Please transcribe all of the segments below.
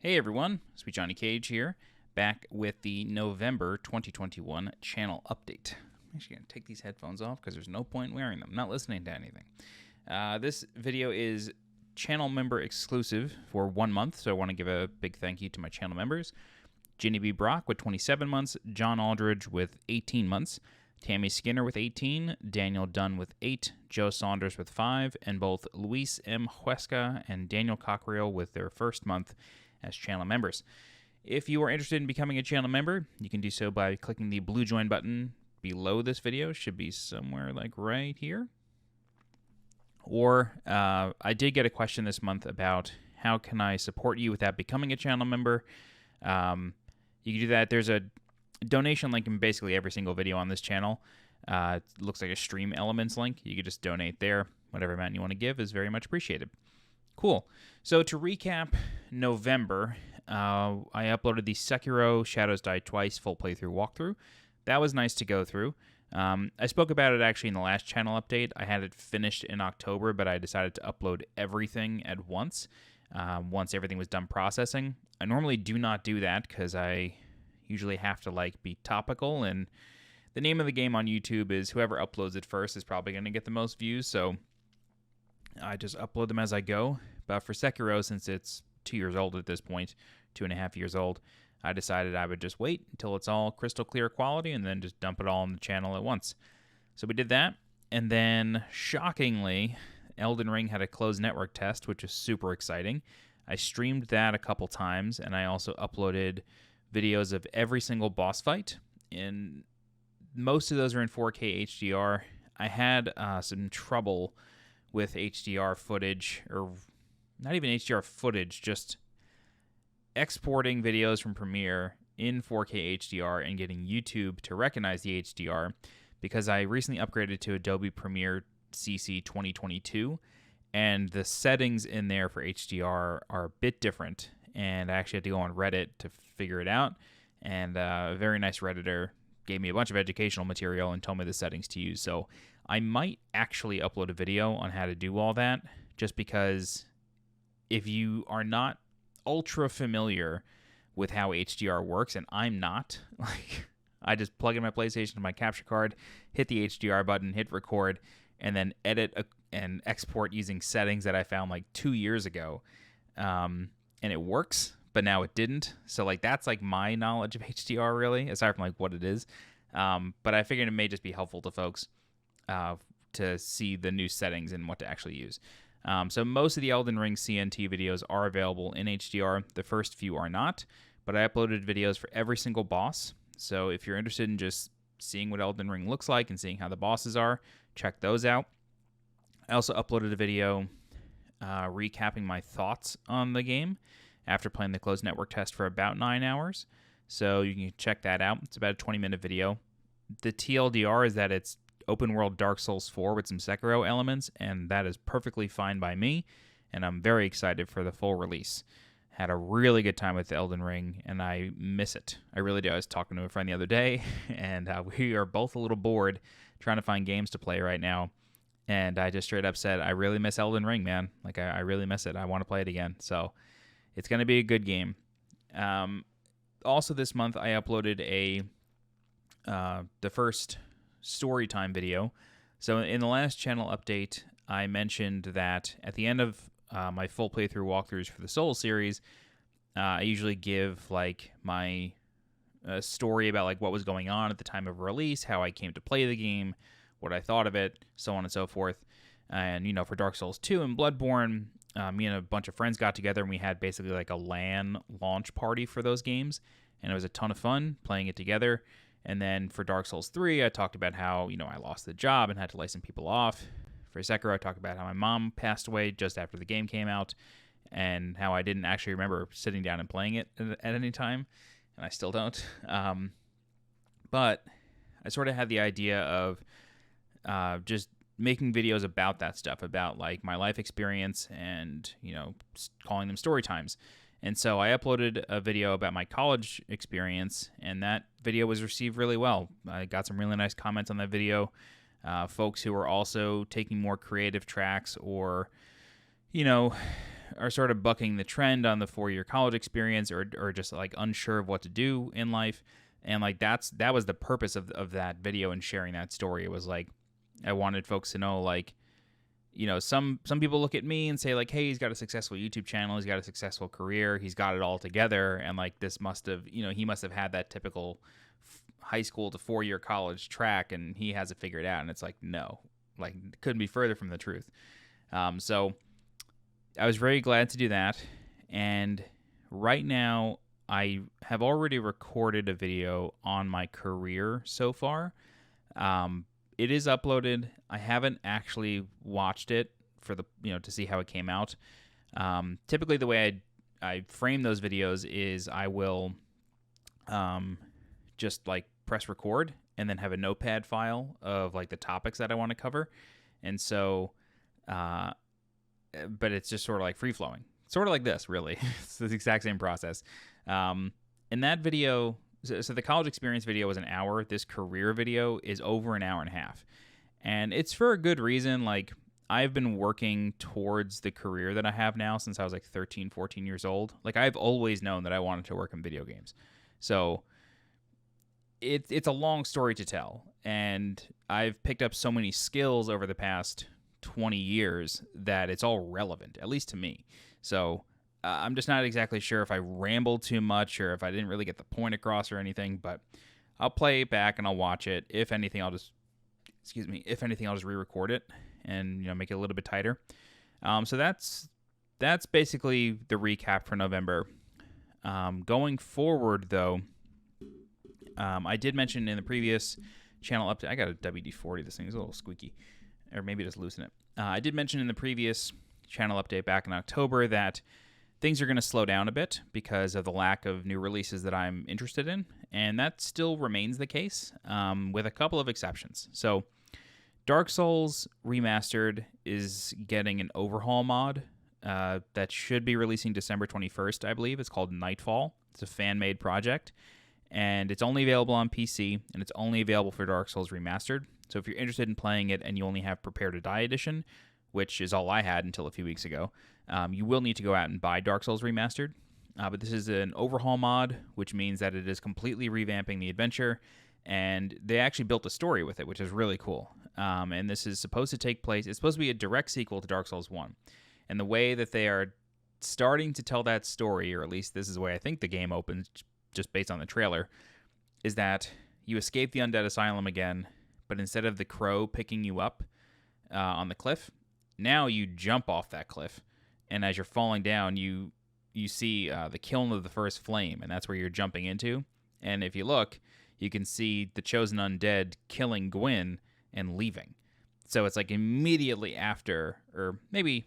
Hey everyone, Sweet Johnny Cage here, back with the November 2021 channel update. I'm actually going to take these headphones off because there's no point wearing them. I'm not listening to anything. This video is channel member exclusive for 1 month, so I want to give a big thank you to my channel members. Ginny B. Brock with 27 months, John Aldridge with 18 months, Tammy Skinner with 18, Daniel Dunn with 8, Joe Saunders with 5, and both Luis M. Huesca and Daniel Cockerill with their first month as channel members. If you are interested in becoming a channel member, you can do so by clicking the blue join button below this video. It should be somewhere like right here. Or I did get a question this month about how can I support you without becoming a channel member. You can do that. There's a donation link in basically every single video on this channel. It looks like a stream elements link. You can just donate there. Whatever amount you want to give is very much appreciated. Cool. So to recap November, I uploaded the Sekiro Shadows Die Twice full playthrough walkthrough. That was nice to go through. I spoke about it actually in the last channel update. I had it finished in October, but I decided to upload everything at once, once everything was done processing. I normally do not do that because I usually have to be topical, and the name of the game on YouTube is whoever uploads it first is probably going to get the most views, so I just upload them as I go. But for Sekiro, since it's 2 years old at this point, 2.5 years old, I decided I would just wait until it's all crystal clear quality and then just dump it all on the channel at once. So we did that, and then shockingly, Elden Ring had a closed network test, which is super exciting. I streamed that a couple times, and I also uploaded videos of every single boss fight, and most of those are in 4K HDR. I had some trouble with HDR footage, or not even HDR footage, just exporting videos from Premiere in 4K HDR and getting YouTube to recognize the HDR, because I recently upgraded to Adobe Premiere CC 2022, and the settings in there for HDR are a bit different, and I actually had to go on Reddit to figure it out, and a very nice Redditor gave me a bunch of educational material and told me the settings to use. So I might actually upload a video on how to do all that, just because if you are not ultra familiar with how HDR works, and I'm not, I just plug in my PlayStation to my capture card, hit the HDR button, hit record, and then edit and export using settings that I found 2 years ago, and it works, but now it didn't. So that's my knowledge of HDR, really, aside from what it is. But I figured it may just be helpful to folks to see the new settings and what to actually use. So most of the Elden Ring CNT videos are available in HDR. The first few are not, but I uploaded videos for every single boss. So if you're interested in just seeing what Elden Ring looks like and seeing how the bosses are, check those out. I also uploaded a video recapping my thoughts on the game after playing the closed network test for about 9 hours. So you can check that out. It's about a 20-minute video. The TLDR is that it's open world Dark Souls 4 with some Sekiro elements, and that is perfectly fine by me, and I'm very excited for the full release. Had a really good time with Elden Ring, and I miss it. I really do. I was talking to a friend the other day, and we are both a little bored trying to find games to play right now, and I just straight up said, I really miss Elden Ring, man. I really miss it. I want to play it again, so it's going to be a good game. Also this month, I uploaded the first story time video. So in the last channel update, I mentioned that at the end of my full playthrough walkthroughs for the Souls series, I usually give my story about what was going on at the time of release, how I came to play the game, what I thought of it, so on and so forth. And for Dark Souls 2 and Bloodborne, me and a bunch of friends got together and we had basically a LAN launch party for those games, and it was a ton of fun playing it together. And then for Dark Souls 3, I talked about how, I lost the job and had to lay some people off. For Sekiro, I talked about how my mom passed away just after the game came out, and how I didn't actually remember sitting down and playing it at any time, and I still don't. But I sort of had the idea of just making videos about that stuff, about my life experience and, calling them story times. And so I uploaded a video about my college experience, and that video was received really well. I got some really nice comments on that video. Folks who were also taking more creative tracks, or, are sort of bucking the trend on the 4-year college experience, or just like unsure of what to do in life. And like that was the purpose of that video and sharing that story. It was like I wanted folks to know, like, you know, some people look at me and say like, hey, he's got a successful YouTube channel, he's got a successful career, he's got it all together, and like this must have, you know, he must have had that typical high school to 4-year college track and he has it figured out. And it's like, no, like it couldn't be further from the truth. So I was very glad to do that. And right now I have already recorded a video on my career so far. It is uploaded. I haven't actually watched it for the, you know, to see how it came out. Typically the way I frame those videos is I will just like press record and then have a notepad file of like the topics that I want to cover. And so, but it's just sort of like free flowing, sort of like this, really. It's the exact same process. In that video, so the college experience video was an hour. This career video is over an hour and a half. And it's for a good reason. Like, I've been working towards the career that I have now since I was like 13, 14 years old. Like, I've always known that I wanted to work in video games. So it's a long story to tell. And I've picked up so many skills over the past 20 years that it's all relevant, at least to me. So I'm just not exactly sure if I rambled too much or if I didn't really get the point across or anything, but I'll play it back and I'll watch it. If anything, I'll just re-record it and, you know, make it a little bit tighter. So that's basically the recap for November. Going forward, though, I did mention in the previous channel update, I got a WD-40. This thing is a little squeaky, or maybe just loosen it. I did mention in the previous channel update back in October that things are going to slow down a bit because of the lack of new releases that I'm interested in, and that still remains the case, with a couple of exceptions. So Dark Souls Remastered is getting an overhaul mod that should be releasing December 21st, I believe. It's called Nightfall. It's a fan-made project, and it's only available on PC, and it's only available for Dark Souls Remastered. So if you're interested in playing it and you only have Prepare to Die Edition, which is all I had until a few weeks ago, you will need to go out and buy Dark Souls Remastered. But this is an overhaul mod, which means that it is completely revamping the adventure, and they actually built a story with it, which is really cool. And this is supposed to take place, it's supposed to be a direct sequel to Dark Souls 1. And the way that they are starting to tell that story, or at least this is the way I think the game opens, just based on the trailer, is that you escape the Undead Asylum again, but instead of the crow picking you up on the cliff, now you jump off that cliff, and as you're falling down, you see the kiln of the first flame, and that's where you're jumping into. And if you look, you can see the chosen undead killing Gwyn and leaving. So it's like immediately after, or maybe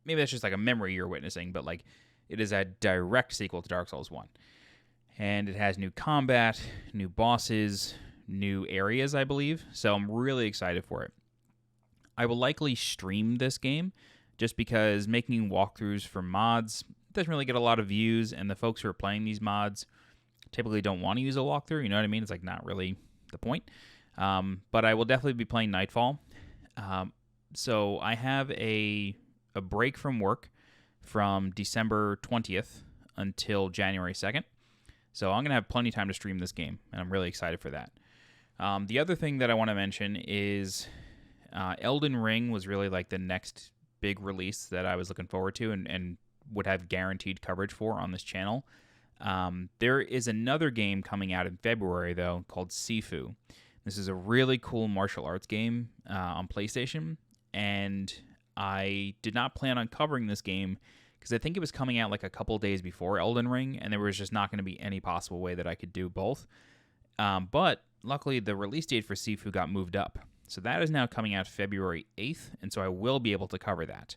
that's just like a memory you're witnessing, but like it is a direct sequel to Dark Souls 1. And it has new combat, new bosses, new areas, I believe. So I'm really excited for it. I will likely stream this game just because making walkthroughs for mods doesn't really get a lot of views, and the folks who are playing these mods typically don't want to use a walkthrough. You know what I mean? It's like not really the point. But I will definitely be playing Nightfall. So I have a break from work from December 20th until January 2nd. So I'm going to have plenty of time to stream this game, and I'm really excited for that. The other thing that I want to mention is Elden Ring was really like the next big release that I was looking forward to and would have guaranteed coverage for on this channel. There is another game coming out in February, though, called Sifu. This is a really cool martial arts game on PlayStation, and I did not plan on covering this game because I think it was coming out like a couple days before Elden Ring, and there was just not going to be any possible way that I could do both. But luckily, the release date for Sifu got moved up. So that is now coming out February 8th, and so I will be able to cover that.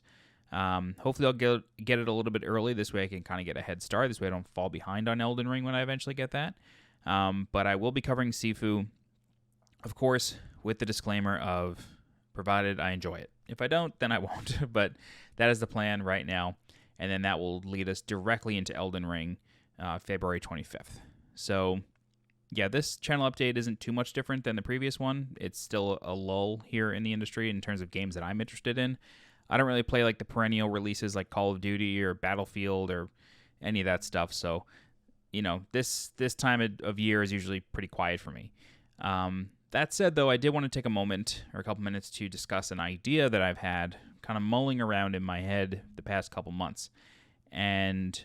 Hopefully I'll get it a little bit early. This way I can kind of get a head start. This way I don't fall behind on Elden Ring when I eventually get that. But I will be covering Sifu, of course, with the disclaimer of provided I enjoy it. If I don't, then I won't. But that is the plan right now. And then that will lead us directly into Elden Ring February 25th. So yeah, this channel update isn't too much different than the previous one. It's still a lull here in the industry in terms of games that I'm interested in. I don't really play like the perennial releases like Call of Duty or Battlefield or any of that stuff. So, this time of year is usually pretty quiet for me. That said, though, I did want to take a moment or a couple minutes to discuss an idea that I've had kind of mulling around in my head the past couple months. And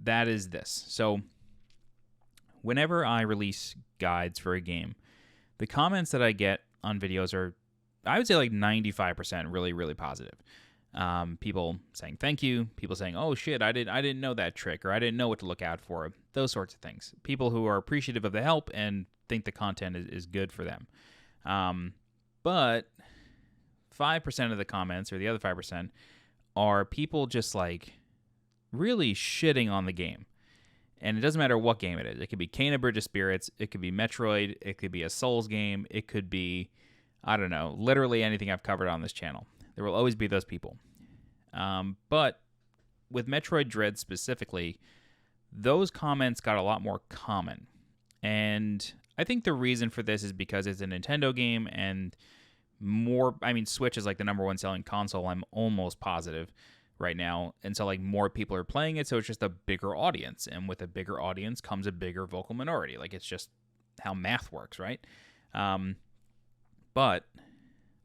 that is this. So, whenever I release guides for a game, the comments that I get on videos are, I would say, like 95% really, really positive. People saying thank you, people saying, oh shit, I didn't know that trick, or I didn't know what to look out for, those sorts of things. People who are appreciative of the help and think the content is good for them. But 5% of the comments, or the other 5%, are people just like really shitting on the game. And it doesn't matter what game it is. It could be Kena Bridge of Spirits, it could be Metroid, it could be a Souls game, it could be, I don't know, literally anything I've covered on this channel. There will always be those people. But with Metroid Dread specifically, those comments got a lot more common. And I think the reason for this is because it's a Nintendo game and Switch is like the number one selling console, I'm almost positive right now. And so like more people are playing it, so it's just a bigger audience. And with a bigger audience comes a bigger vocal minority. Like it's just how math works, right? But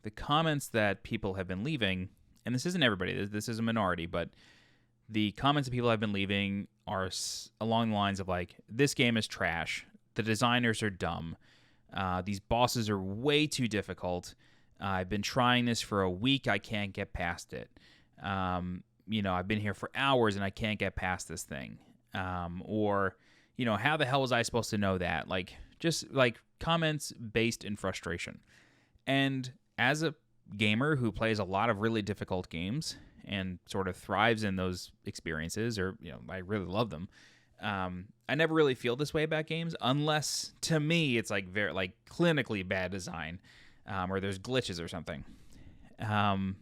the comments that people have been leaving, and this isn't everybody, this is a minority, but the comments that people have been leaving are along the lines of like, this game is trash, the designers are dumb, these bosses are way too difficult, I've been trying this for a week, I can't get past it, I've been here for hours and I can't get past this thing, or how the hell was I supposed to know that? Like, just like comments based in frustration. And as a gamer who plays a lot of really difficult games and sort of thrives in those experiences, or I really love them, I never really feel this way about games, unless to me it's like very like clinically bad design, or there's glitches or something. And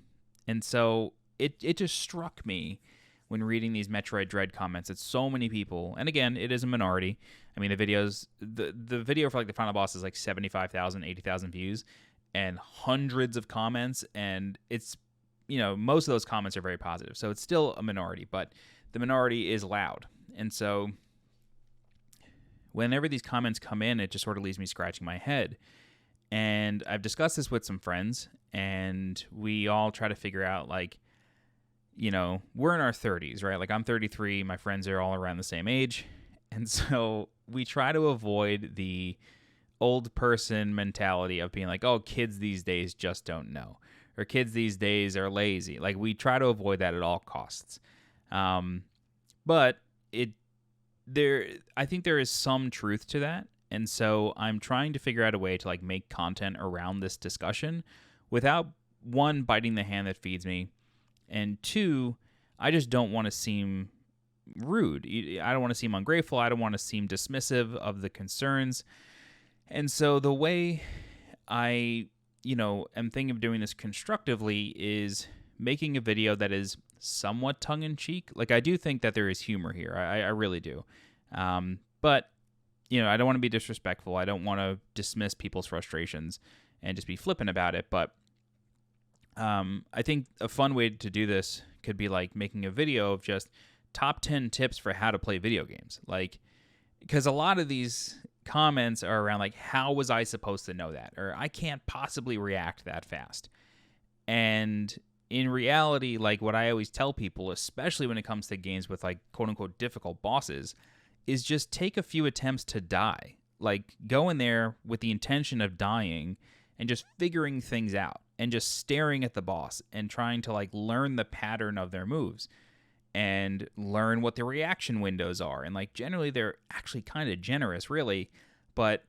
so it just struck me when reading these Metroid Dread comments that so many people, and again, it is a minority. I mean, the video for like the final boss is like 75,000, 80,000 views and hundreds of comments, and it's, most of those comments are very positive. So it's still a minority, but the minority is loud. And so whenever these comments come in, it just sort of leaves me scratching my head. And I've discussed this with some friends, and we all try to figure out, like, we're in our 30s, right? Like, I'm 33, my friends are all around the same age. And so we try to avoid the old person mentality of being like, oh, kids these days just don't know, or kids these days are lazy. Like, we try to avoid that at all costs. But I think there is some truth to that. And so I'm trying to figure out a way to like make content around this discussion without, one, biting the hand that feeds me, and two, I just don't want to seem rude. I don't want to seem ungrateful. I don't want to seem dismissive of the concerns. And so the way I, am thinking of doing this constructively is making a video that is somewhat tongue-in-cheek. Like, I do think that there is humor here. I really do. But, I don't want to be disrespectful. I don't want to dismiss people's frustrations and just be flippant about it. But I think a fun way to do this could be like making a video of just top 10 tips for how to play video games. Like, because a lot of these comments are around like, how was I supposed to know that? Or I can't possibly react that fast. And in reality, like what I always tell people, especially when it comes to games with like quote unquote difficult bosses, is just take a few attempts to die. Like, go in there with the intention of dying and just figuring things out and just staring at the boss and trying to like learn the pattern of their moves and learn what the reaction windows are. And like generally they're actually kind of generous, really, but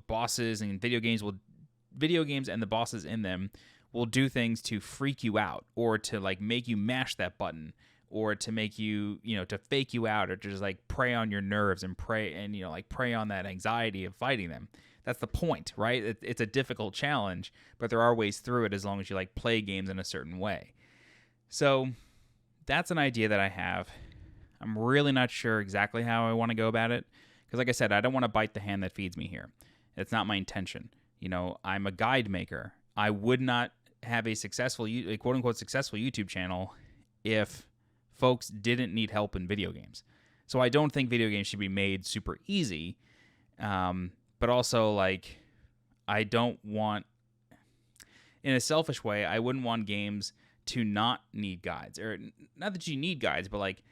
bosses and video games and the bosses in them will do things to freak you out, or to like make you mash that button, or to make you, to fake you out, or to just like prey on your nerves and prey on that anxiety of fighting them. That's the point, right? It's a difficult challenge, but there are ways through it as long as you like play games in a certain way. So that's an idea that I have. I'm really not sure exactly how I want to go about it, because like I said, I don't want to bite the hand that feeds me here. It's not my intention. I'm a guide maker. I would not have a quote unquote successful YouTube channel if folks didn't need help in video games. So I don't think video games should be made super easy. But also, like, I don't want, in a selfish way, I wouldn't want games to not need guides. Or not that you need guides, but like,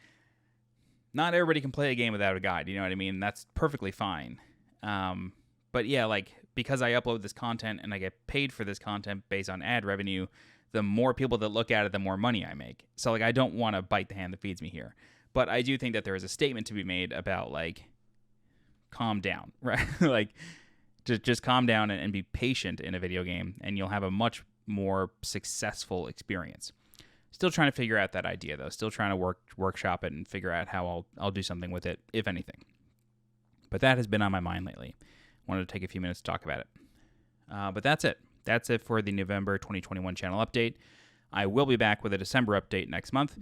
not everybody can play a game without a guide. You know what I mean? That's perfectly fine. But yeah, like, because I upload this content and I get paid for this content based on ad revenue, the more people that look at it, the more money I make. So, like, I don't want to bite the hand that feeds me here. But I do think that there is a statement to be made about, like, calm down, right? Like, just calm down and be patient in a video game, and you'll have a much more successful experience. Still trying to figure out that idea, though. Still trying to workshop it and figure out how I'll do something with it, if anything. But that has been on my mind lately. Wanted to take a few minutes to talk about it. But that's it. That's it for the November 2021 channel update. I will be back with a December update next month.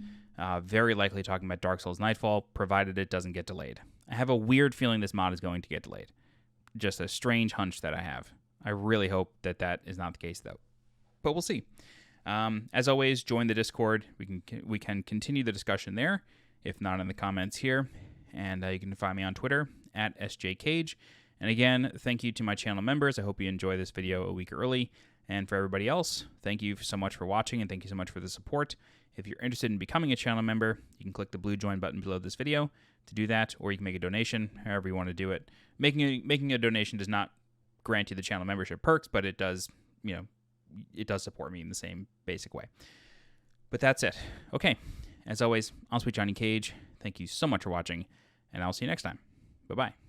Very likely talking about Dark Souls Nightfall, provided it doesn't get delayed. I have a weird feeling this mod is going to get delayed. Just a strange hunch that I have. I really hope that is not the case, though. But we'll see. As always, join the Discord. We can continue the discussion there, if not in the comments here. And you can find me on Twitter at sjcage. And again, thank you to my channel members. I hope you enjoy this video a week early. And for everybody else, thank you so much for watching, and thank you so much for the support. If you're interested in becoming a channel member, you can click the blue join button below this video to do that, or you can make a donation, however you want to do it. Making a donation does not grant you the channel membership perks, but it does, it does support me in the same basic way. But that's it. Okay. As always, I'm Sweet Johnny Cage. Thank you so much for watching, and I'll see you next time. Bye-bye.